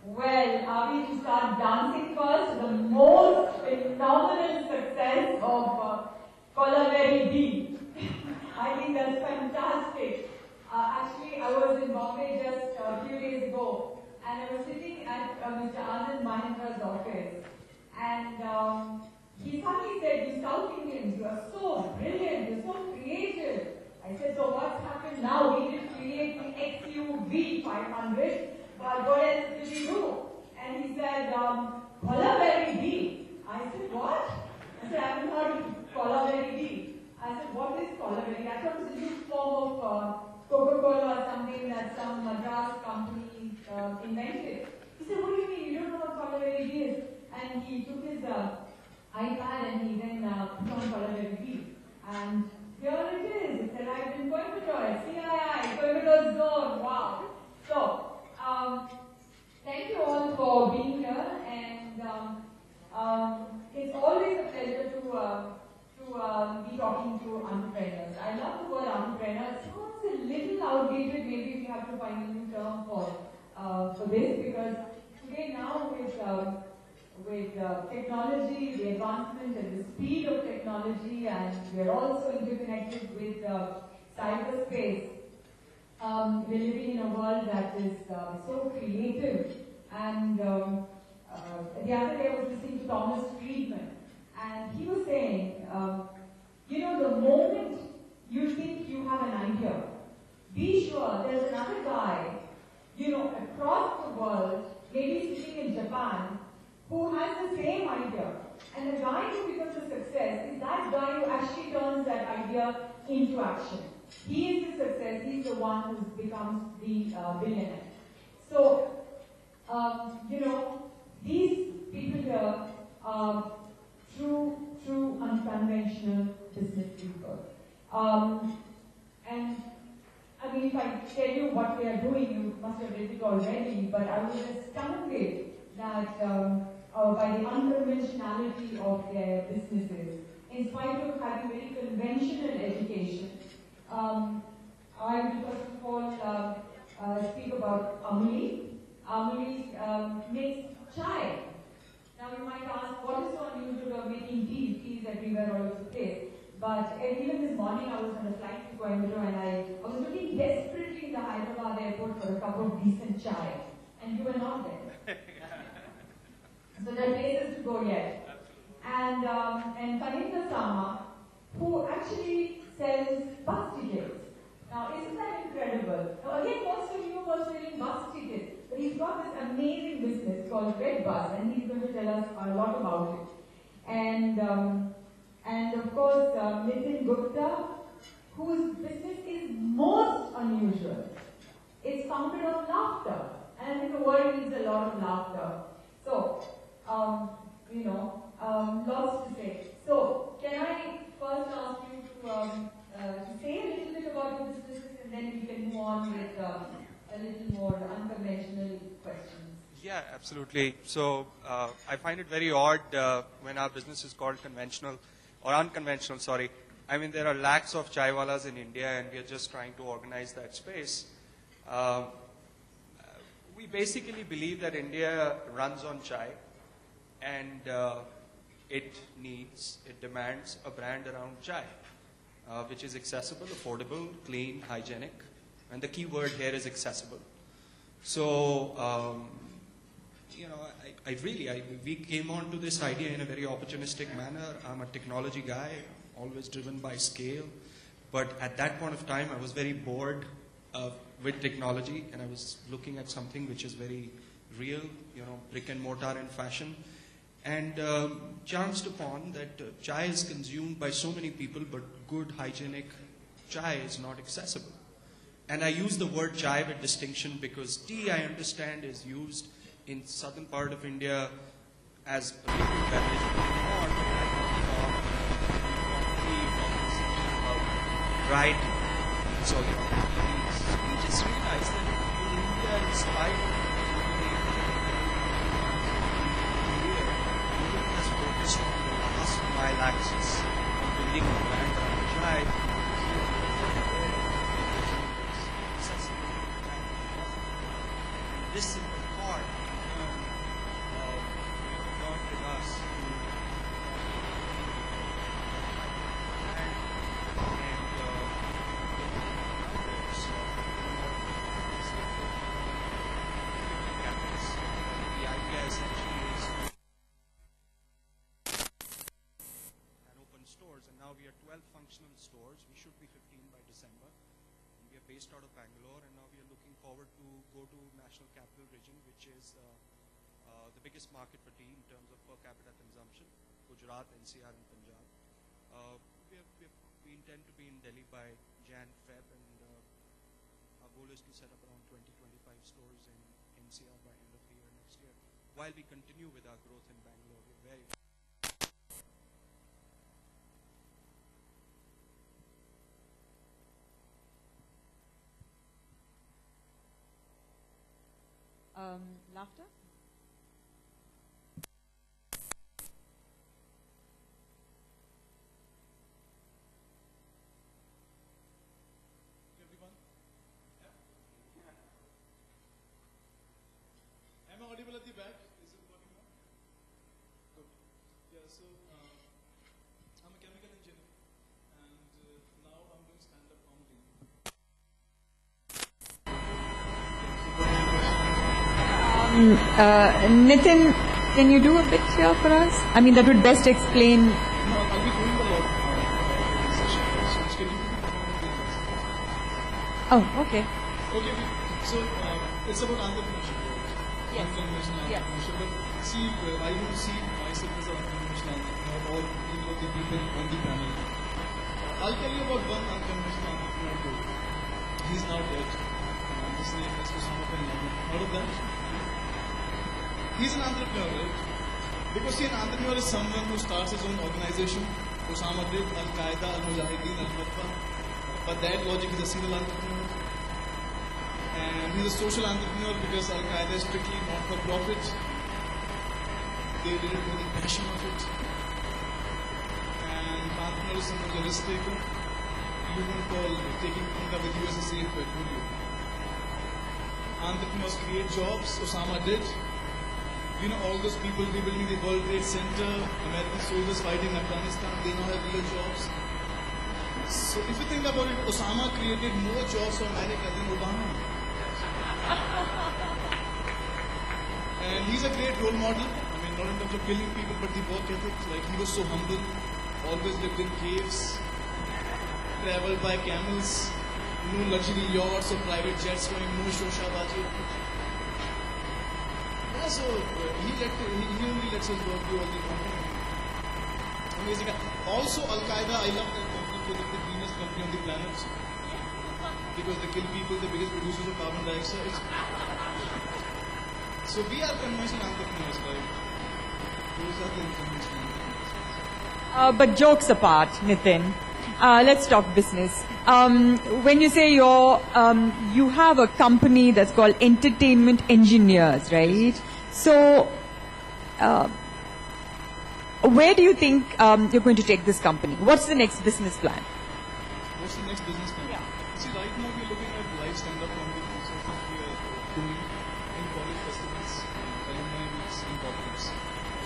Well, are we to start dancing first? The most phenomenal success of Coimbatore D. I think that's fantastic. Actually, I was in Bombay just a few days ago, and I was sitting at Mr. Anand Mahindra's office, and he suddenly said, "You South Indians, you are so brilliant, you're so creative." I said, "So what's happened now? We did create the XUV 500, but what else did we do?" And he said, "Coimbatore D." I said, "What?" I said, "I haven't heard of Coimbatore D." I said, "What is Coimbatore?" I thought it was a new form of Coca-Cola or something that some Madras company invented. He said, "What do you mean? You don't know what Coimbatore D is?" And he took his iPad and he then put on Coimbatore D. And here it is. It's arrived in Coimbatore. CII, Coimbatore Zone. Wow. So, thank you all for being here, and it's always a pleasure to be talking to entrepreneurs. I love the word entrepreneur. It sounds a little outdated. Maybe we have to find a new term for this, because today now with technology, the advancement and the speed of technology, and we are also interconnected with cyberspace. We're living in a world that is so creative, and the other day I was listening to Thomas Friedman, and he was saying, the moment you think you have an idea, be sure there's another guy, across the world, maybe sitting in Japan, who has the same idea. And the guy who becomes a success is that guy who actually turns that idea into action. He is the success, he's the one who becomes the billionaire. So, these people here are true unconventional business people. And I mean, if I tell you what they are doing, you must have read it already, but I was astounded that by the unconventionality of their businesses, in spite of having very conventional education. I will first of all speak about Amuli. Amuli makes chai. Now you might ask, what is so unusual about making tea? Tea is everywhere all over the place. But even this morning I was on a flight to Coimbatore, and I was looking desperately in the Hyderabad airport for a cup of decent chai. And you were not there. So there are places to go yet. And Kanita Sama, who actually sells bus tickets. Now, isn't that incredible? Now, again, most of you were selling bus tickets, but he's got this amazing business called Red Bus, and he's going to tell us a lot about it. And of course, Nitin Gupta, whose business is most unusual. It's founded on laughter, and I think the world needs a lot of laughter. So, lots to say. So, can I first ask you to say a little bit about your businesses, and then we can move on with a little more unconventional questions. Yeah, absolutely. So, I find it very odd when our business is called conventional, or unconventional, sorry. I mean, there are lakhs of chaiwalas in India, and we are just trying to organize that space. We basically believe that India runs on chai, and it demands a brand around chai, which is accessible, affordable, clean, hygienic, and the key word here is accessible. So, we came on to this idea in a very opportunistic manner. I'm a technology guy, always driven by scale, but at that point of time, I was very bored with technology, and I was looking at something which is very real, brick and mortar and fashion, and chanced upon that chai is consumed by so many people, but good hygienic chai is not accessible. And I use the word chai with distinction because tea, I understand, is used in southern part of India as a liquid beverage, right? So, we just realized that in India, in spite of India has focused on the last mile access, on building a brand around chai. This simple part, stores. We should be 15 by December. And we are based out of Bangalore, and now we are looking forward to go to National Capital Region, which is the biggest market for tea in terms of per capita consumption, Gujarat, NCR, and Punjab. We intend to be in Delhi by Jan, Feb, and our goal is to set up around 20-25 stores in NCR by end of the year next year, while we continue with our growth in Bangalore. We're very laughter? Everyone? Am I audible at the back? Is it working now? Good. Yeah, so I'm a chemical engineer, and now I'm doing stand-up comedy. Nitin, can you do a bit here for us? I mean, that would best explain. No, I'll be doing a lot of session. So can you Oh, okay. Okay, so it's about entrepreneurship. Yes. Unconventional Yes. entrepreneurship. But see, I don't see myself as an unconventional entrepreneur or any of the people on the panel. I'll tell you about one unconventional entrepreneur too. He's now dead. His name is Osama bin Laden. Heard of that? He's an entrepreneur, right? Because see, an entrepreneur is someone who starts his own organization. Osama did, Al-Qaeda, Al-Mujahideen, Al-Fatwa. But that logic is a serial entrepreneur. And he's a social entrepreneur because Al-Qaeda is strictly not for profit. They did it with the passion of it. And entrepreneur is someone who's a risk taker. You won't call taking Punga with you as a safe bet, will you? Entrepreneurs create jobs. Osama did. You know, all those people rebuilding the World Trade Center, American soldiers fighting in Afghanistan, they now have real jobs. So if you think about it, Osama created more jobs for America than Obama. And he's a great role model. I mean, not in terms of killing people, but the work ethic. Like, he was so humble, always lived in caves, traveled by camels, no luxury yachts or private jets going, no shoshabaji. Yeah, so he only lets us work do all the company. Amazing. Also, Al-Qaeda, I love that company because it's the cleanest company on the planet. Because they kill people, the biggest producers of carbon dioxide. So we are conventional entrepreneurs, right? Those are the conventional entrepreneurs. But jokes apart, Nitin, let's talk business. When you say you have a company that's called Entertainment Engineers, right? So, where do you think you're going to take this company? What's the next business plan? What's the next business plan? Yeah. See, right now we're looking at live stand-up comedy concerts that we are doing in college festivals, alumni weeks, and corporates.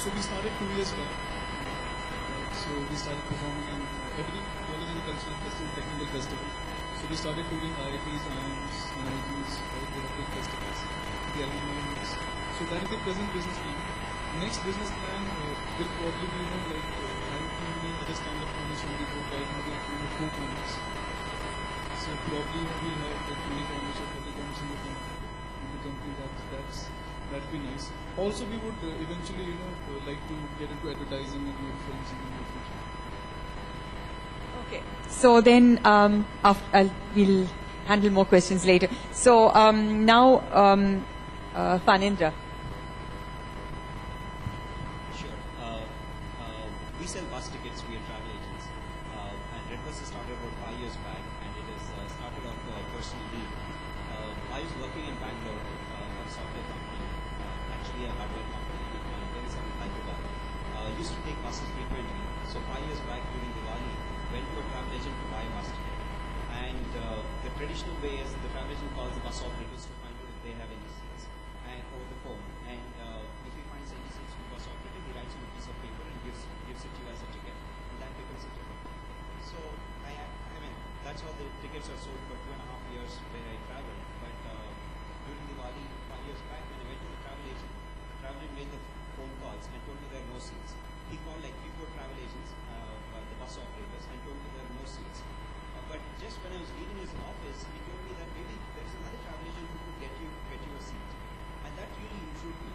So we started 2 years back. So we started performing in every college and cultural festival, technical festival. So we started doing IITs, IIMs, IITs, all the big festivals, the alumni weeks. So that is the present business plan. Next business plan will probably be, like having other stand-up comedies on the board. Right now we are doing 4 comedies. So probably we'll have like 20 comedies or 30 comedies in the company. That'd be nice. Also, we would eventually, like to get into advertising and make films in the near future. Okay. So then, we'll handle more questions later. So now, Fanindra. Sure. We sell bus tickets. We are travel agents. And Red Bus has started about 5 years back, and it has started off a personal need. I was working in Bangalore for a software company, actually a hardware company, very simple Hyderabad. Used to take buses frequently. So 5 years back during Diwali, went to a travel agent to buy a bus ticket. And the traditional way is the travel agent calls the bus operators to find out if they have any seats and over the phone. And if he finds any seats from the bus operator, he writes on a piece of paper and gives it to you as a ticket. And that becomes a ticket. So I mean, that's how the tickets are sold for 2.5 years where I traveled. But during Diwali, 5 years back, when I went to the travel agent made the phone calls and told me there are no seats. He called like 3-4 travel agents, the bus operators, and told me there are no seats. But just when I was leaving his office, he told me that maybe there's another travel agent who could get you a seat. And that really intrigued me.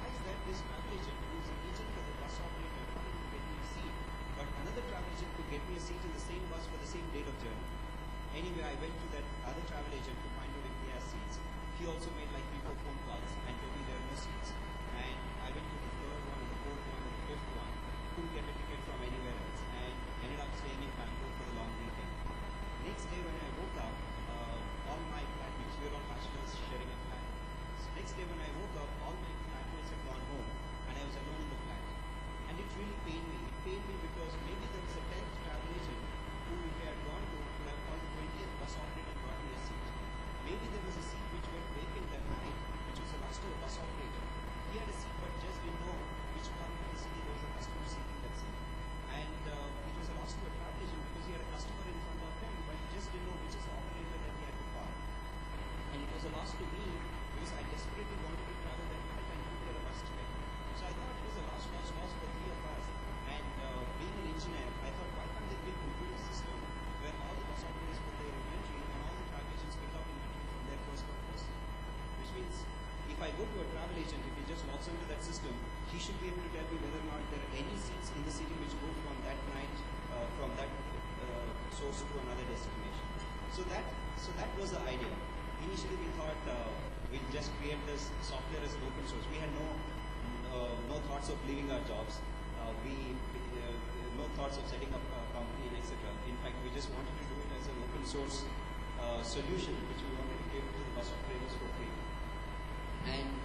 Why is that this travel agent, who's an agent for the bus operator, not able to get me a seat, but another travel agent could get me a seat in the same bus for the same date of journey? Anyway, I went to that other travel agent to find out if he has seats. He also made like 3-4 phone calls and told me there are no seats. And I went to the third one, and the fourth one, and the fifth one. Couldn't get a ticket from anywhere else, and ended up staying in Bangalore for the long weekend. Next day when I woke up, all my flatmates, we were all bachelors sharing a flat. So next day when I woke up, all my flatmates had gone home, and I was alone in the flat. And it really pained me. It pained me because maybe there was a 10th travel agent who, if I had gone to, would have called the 20th bus operator and got me a seat. Maybe there was a seat which went vacant that night, which was a lost to a bus operator. He had a seat but just didn't know which part of the city there was a customer seeking that seat. And it was a loss to a travel agent because he had a customer in front of him, but he just didn't know which is the operator that he had to call. And it was a loss to me because I desperately wanted to travel that night and couldn't get a bus ticket. So I thought it was a loss for three of us. And being an engineer, I thought, why can't they build a computer system where all the bus operators put their inventory and all the travel agents pick up inventory from their first purpose? Which means if I go to a travel agent, if he just logs into that system, he should be able to tell me whether or not there are any seats in the city which go from that night, from that source to another destination. So that was the idea. Initially we thought we'd just create this software as an open source. We had no thoughts of leaving our jobs. No thoughts of setting up a company and etc. In fact, we just wanted to do it as an open source solution which we wanted to give to the bus operators for free. And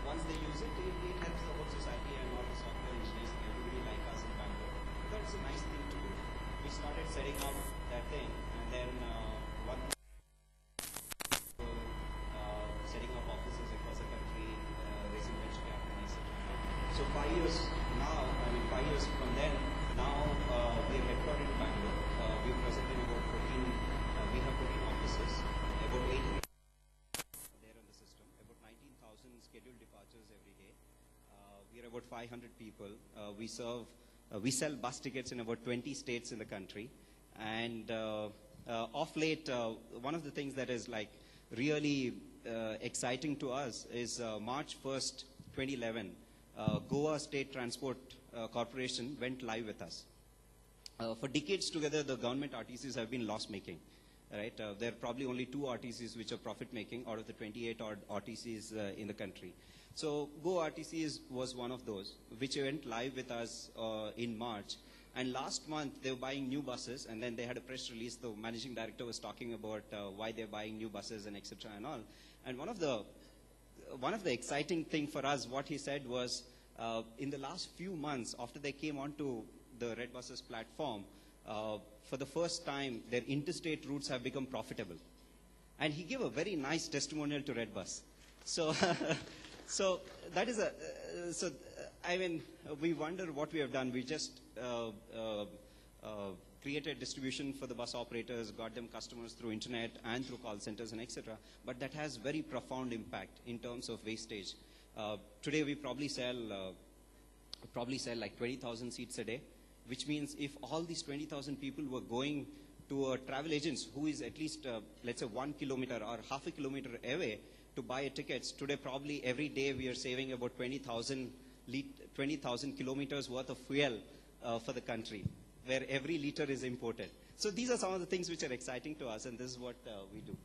once they use it, it helps the whole society and all the software engineers and everybody like us in Bangalore. We thought it's a nice thing to do. We started setting up that thing, and then setting up offices across the country, raising venture capital, etc. So 5 years now, 5 years from then, now we are headquartered in Bangalore. We are present in about 14, we have 14 offices, about 8 there on the system, about 19,000 scheduled departures every day. We are about 500 people. We sell bus tickets in about 20 states in the country. And of late, one of the things that is like really exciting to us is March 1st, 2011, Goa State Transport Corporation went live with us. For decades together, the government RTCs have been loss-making. Right? There are probably only 2 RTCs which are profit-making out of the 28 odd RTCs in the country. So Go RTC was one of those, which went live with us in March. And last month, they were buying new buses, and then they had a press release. The managing director was talking about why they're buying new buses and etc. and all. And one of the exciting thing for us, what he said was, in the last few months, after they came onto the Red Buses platform, for the first time, their interstate routes have become profitable. And he gave a very nice testimonial to Red Bus. So, so that is we wonder what we have done. We just created distribution for the bus operators, got them customers through internet and through call centers and etc. But that has very profound impact in terms of wastage. Today we probably sell like 20,000 seats a day, which means if all these 20,000 people were going to a travel agent who is at least, let's say 1 kilometer or half a kilometer away to buy tickets, today probably every day we are saving about 20,000 kilometers worth of fuel for the country, where every liter is imported. So these are some of the things which are exciting to us, and this is what we do.